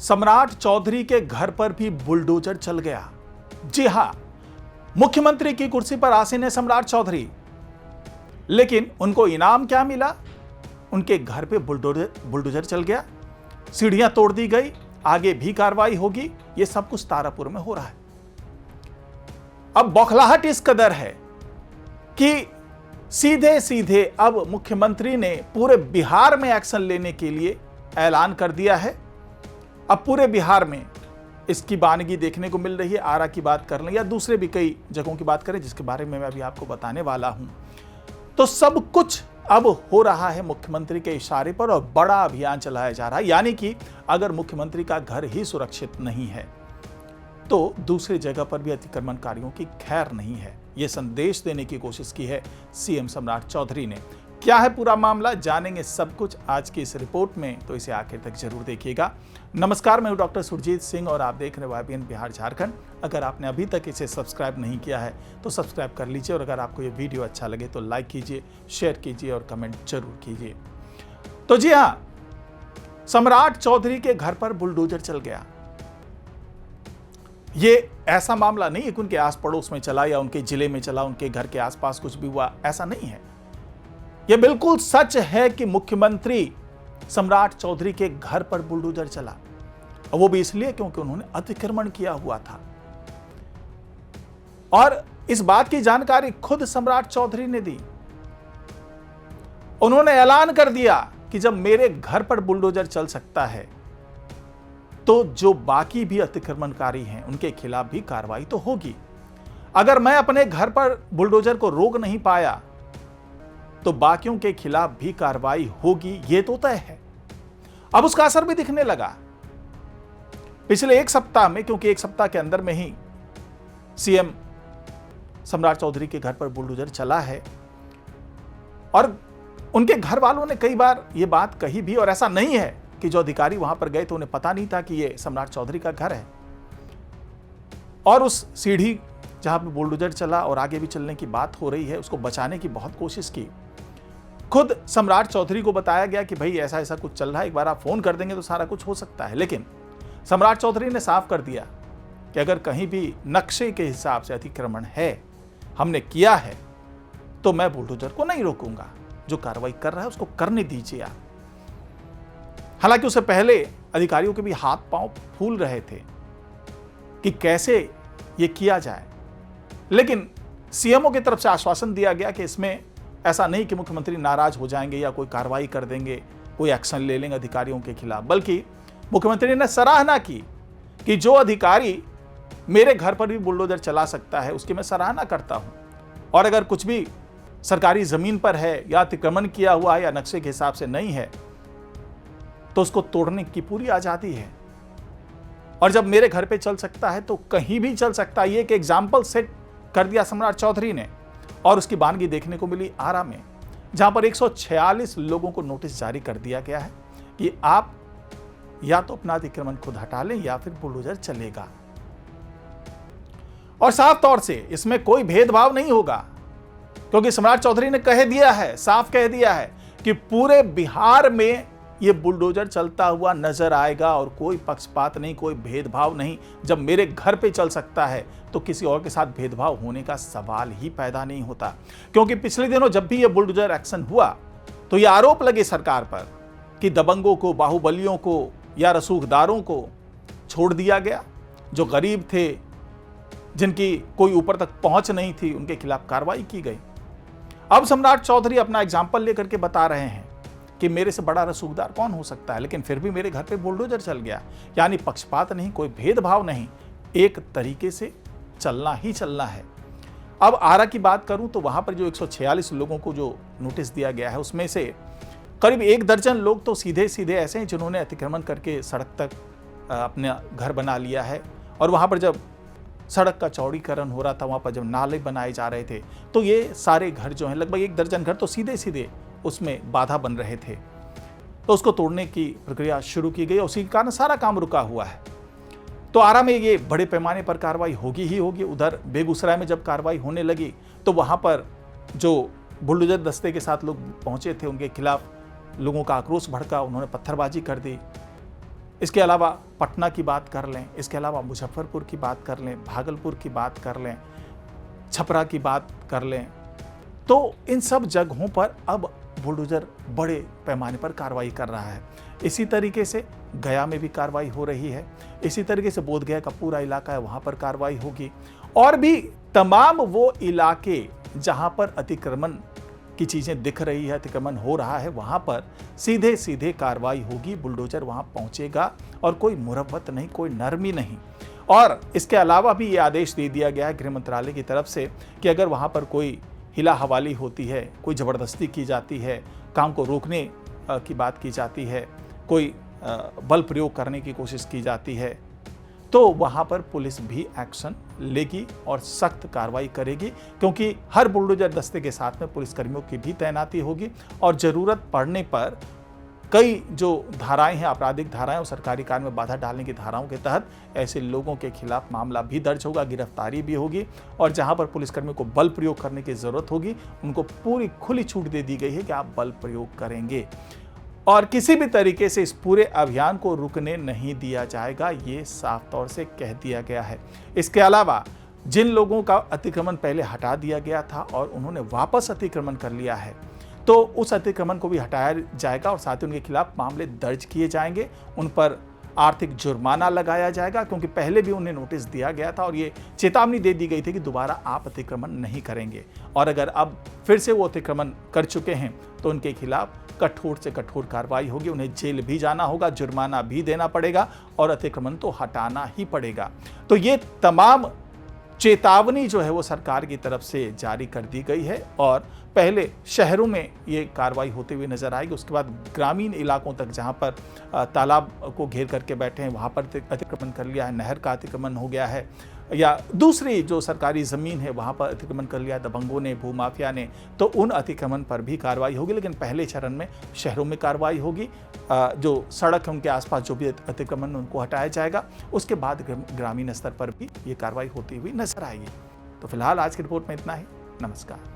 सम्राट चौधरी के घर पर भी बुलडोजर चल गया। जी हां, मुख्यमंत्री की कुर्सी पर आसीन है सम्राट चौधरी, लेकिन उनको इनाम क्या मिला? उनके घर पे बुलडोजर चल गया, सीढ़ियां तोड़ दी गई, आगे भी कार्रवाई होगी। यह सब कुछ तारापुर में हो रहा है। अब बौखलाहट इस कदर है कि सीधे सीधे अब मुख्यमंत्री ने पूरे बिहार में एक्शन लेने के लिए ऐलान कर दिया है। अब पूरे बिहार में इसकी बानगी देखने को मिल रही है। आरा की बात कर लें या दूसरे भी कई जगहों की बात करें जिसके बारे में मैं अभी आपको बताने वाला हूं, तो सब कुछ अब हो रहा है मुख्यमंत्री के इशारे पर और बड़ा अभियान चलाया जा रहा है। यानी कि अगर मुख्यमंत्री का घर ही सुरक्षित नहीं है तो दूसरी जगह पर भी अतिक्रमणकारियों की खैर नहीं है। यह संदेश देने की कोशिश की है सीएम सम्राट चौधरी ने। क्या है पूरा मामला, जानेंगे सब कुछ आज की इस रिपोर्ट में, तो इसे आखिर तक जरूर देखिएगा। नमस्कार, मैं हूं डॉक्टर सुरजीत सिंह और आप देख रहे हैं YBN बिहार झारखंड। अगर आपने अभी तक इसे सब्सक्राइब नहीं किया है तो सब्सक्राइब कर लीजिए और अगर आपको ये वीडियो अच्छा लगे तो लाइक कीजिए, शेयर कीजिए और कमेंट जरूर कीजिए। तो जी हां, सम्राट चौधरी के घर पर बुलडोजर चल गया। ये ऐसा मामला नहीं है कि उनके आस पड़ोस में चला या उनके जिले में चला, उनके घर के आसपास कुछ भी हुआ, ऐसा नहीं है। यह बिल्कुल सच है कि मुख्यमंत्री सम्राट चौधरी के घर पर बुलडोजर चला, और वो भी इसलिए क्योंकि उन्होंने अतिक्रमण किया हुआ था। और इस बात की जानकारी खुद सम्राट चौधरी ने दी। उन्होंने ऐलान कर दिया कि जब मेरे घर पर बुलडोजर चल सकता है तो जो बाकी भी अतिक्रमणकारी हैं उनके खिलाफ भी कार्रवाई तो होगी। अगर मैं अपने घर पर बुलडोजर को रोक नहीं पाया तो बाकियों के खिलाफ भी कार्रवाई होगी, यह तो तय है। अब उसका असर भी दिखने लगा पिछले एक सप्ताह में, क्योंकि एक सप्ताह के अंदर में ही सीएम सम्राट चौधरी के घर पर बुलडोजर चला है और उनके घर वालों ने कई बार यह बात कही भी, और ऐसा नहीं है कि जो अधिकारी वहां पर गए तो उन्हें पता नहीं था कि यह सम्राट चौधरी का घर है। और उस सीढ़ी जहां पर बुलडोजर चला और आगे भी चलने की बात हो रही है, उसको बचाने की बहुत कोशिश की। खुद सम्राट चौधरी को बताया गया कि भाई ऐसा ऐसा कुछ चल रहा है, एक बार आप फोन कर देंगे तो सारा कुछ हो सकता है। लेकिन सम्राट चौधरी ने साफ कर दिया कि अगर कहीं भी नक्शे के हिसाब से अतिक्रमण है, हमने किया है, तो मैं बुलडोजर को नहीं रोकूंगा। जो कार्रवाई कर रहा है उसको करने दीजिए आप। हालांकि उससे पहले अधिकारियों के भी हाथ पांव फूल रहे थे कि कैसे यह किया जाए, लेकिन सीएमओ की तरफ से आश्वासन दिया गया कि इसमें ऐसा नहीं कि मुख्यमंत्री नाराज हो जाएंगे या कोई कार्रवाई कर देंगे, कोई एक्शन ले लेंगे अधिकारियों के खिलाफ। बल्कि मुख्यमंत्री ने सराहना की कि जो अधिकारी मेरे घर पर भी बुलडोजर चला सकता है उसकी मैं सराहना करता हूं, और अगर कुछ भी सरकारी जमीन पर है या अतिक्रमण किया हुआ है या नक्शे के हिसाब से नहीं है तो उसको तोड़ने की पूरी आजादी है। और जब मेरे घर पे चल सकता है तो कहीं भी चल सकता है। ये एक एग्जाम्पल सेट कर दिया सम्राट चौधरी ने, और उसकी बानगी देखने को मिली आरा में, जहां पर 146 लोगों को नोटिस जारी कर दिया गया है कि आप या तो अपना अतिक्रमण खुद हटा लें या फिर बुलडोजर चलेगा। और साफ तौर से इसमें कोई भेदभाव नहीं होगा, क्योंकि सम्राट चौधरी ने कह दिया है, साफ कह दिया है कि पूरे बिहार में यह बुलडोजर चलता हुआ नजर आएगा और कोई पक्षपात नहीं, कोई भेदभाव नहीं। जब मेरे घर पे चल सकता है तो किसी और के साथ भेदभाव होने का सवाल ही पैदा नहीं होता। क्योंकि पिछले दिनों जब भी यह बुलडोजर एक्शन हुआ तो यह आरोप लगे सरकार पर कि दबंगों को, बाहुबलियों को या रसूखदारों को छोड़ दिया गया। जो गरीब थे, जिनकी कोई ऊपर तक पहुंच नहीं थी, उनके खिलाफ कार्रवाई की गई। अब सम्राट चौधरी अपना एग्जाम्पल लेकर के बता रहे हैं कि मेरे से बड़ा रसूखदार कौन हो सकता है, लेकिन फिर भी मेरे घर पे बुलडोजर चल गया। यानी पक्षपात नहीं, कोई भेदभाव नहीं, एक तरीके से चलना ही चलना है। अब आरा की बात करूं तो वहां पर जो 146 लोगों को जो नोटिस दिया गया है उसमें से करीब 1 दर्जन लोग तो सीधे सीधे ऐसे हैं जिन्होंने अतिक्रमण करके सड़क तक अपना घर बना लिया है। और वहां पर जब सड़क का चौड़ीकरण हो रहा था, वहां पर जब नाले बनाए जा रहे थे, तो ये सारे घर जो हैं, लगभग 1 दर्जन घर तो सीधे सीधे उसमें बाधा बन रहे थे, तो उसको तोड़ने की प्रक्रिया शुरू की गई और उसी के कारण सारा काम रुका हुआ है। तो आरा में ये बड़े पैमाने पर कार्रवाई होगी ही होगी। उधर बेगूसराय में जब कार्रवाई होने लगी तो वहां पर जो बुलडोजर दस्ते के साथ लोग पहुंचे थे उनके खिलाफ लोगों का आक्रोश भड़का, उन्होंने पत्थरबाजी कर दी। इसके अलावा पटना की बात कर लें, इसके अलावा मुजफ्फरपुर की बात कर लें, भागलपुर की बात कर लें, छपरा की बात कर लें, तो इन सब जगहों पर अब बुलडोजर बड़े पैमाने पर कार्रवाई कर रहा है। इसी तरीके से गया में भी कार्रवाई हो रही है, इसी तरीके से बोधगया का पूरा इलाका है, वहां पर कार्रवाई होगी, और भी तमाम वो इलाके जहां पर अतिक्रमण की चीजें दिख रही है, अतिक्रमण हो रहा है, वहां पर सीधे सीधे कार्रवाई होगी। बुलडोजर वहां पहुंचेगा और कोई मुरव्वत नहीं, कोई नरमी नहीं। और इसके अलावा भी ये आदेश दे दिया गया है गृह मंत्रालय की तरफ से कि अगर वहां पर कोई हिला हवाली होती है, कोई ज़बरदस्ती की जाती है, काम को रोकने की बात की जाती है, कोई बल प्रयोग करने की कोशिश की जाती है, तो वहां पर पुलिस भी एक्शन लेगी और सख्त कार्रवाई करेगी, क्योंकि हर बुलडोजर दस्ते के साथ में पुलिसकर्मियों की भी तैनाती होगी और जरूरत पड़ने पर कई जो धाराएं हैं, आपराधिक धाराएं और सरकारी कार्य में बाधा डालने की धाराओं के तहत ऐसे लोगों के खिलाफ मामला भी दर्ज होगा, गिरफ्तारी भी होगी, और जहां पर पुलिसकर्मियों को बल प्रयोग करने की जरूरत होगी उनको पूरी खुली छूट दे दी गई है कि आप बल प्रयोग करेंगे और किसी भी तरीके से इस पूरे अभियान को रुकने नहीं दिया जाएगा, ये साफ तौर से कह दिया गया है। इसके अलावा जिन लोगों का अतिक्रमण पहले हटा दिया गया था और उन्होंने वापस अतिक्रमण कर लिया है, तो उस अतिक्रमण को भी हटाया जाएगा और साथ ही उनके खिलाफ मामले दर्ज किए जाएंगे, उन पर आर्थिक जुर्माना लगाया जाएगा, क्योंकि पहले भी उन्हें नोटिस दिया गया था और ये चेतावनी दे दी गई थी कि दोबारा आप अतिक्रमण नहीं करेंगे, और अगर अब फिर से वो अतिक्रमण कर चुके हैं तो उनके खिलाफ कठोर से कठोर कार्रवाई होगी, उन्हें जेल भी जाना होगा, जुर्माना भी देना पड़ेगा और अतिक्रमण तो हटाना ही पड़ेगा। तो ये तमाम चेतावनी जो है वो सरकार की तरफ से जारी कर दी गई है और पहले शहरों में ये कार्रवाई होते हुए नजर आएगी, उसके बाद ग्रामीण इलाकों तक जहां पर तालाब को घेर करके बैठे हैं वहां पर अतिक्रमण कर लिया है, नहर का अतिक्रमण हो गया है, या दूसरी जो सरकारी ज़मीन है वहां पर अतिक्रमण कर लिया दबंगों ने, भूमाफिया ने, तो उन अतिक्रमण पर भी कार्रवाई होगी। लेकिन पहले चरण में शहरों में कार्रवाई होगी, जो सड़क है उनके आसपास जो भी अतिक्रमण उनको हटाया जाएगा, उसके बाद ग्रामीण स्तर पर भी ये कार्रवाई होती हुई नजर आएगी। तो फिलहाल आज की रिपोर्ट में इतना ही। नमस्कार।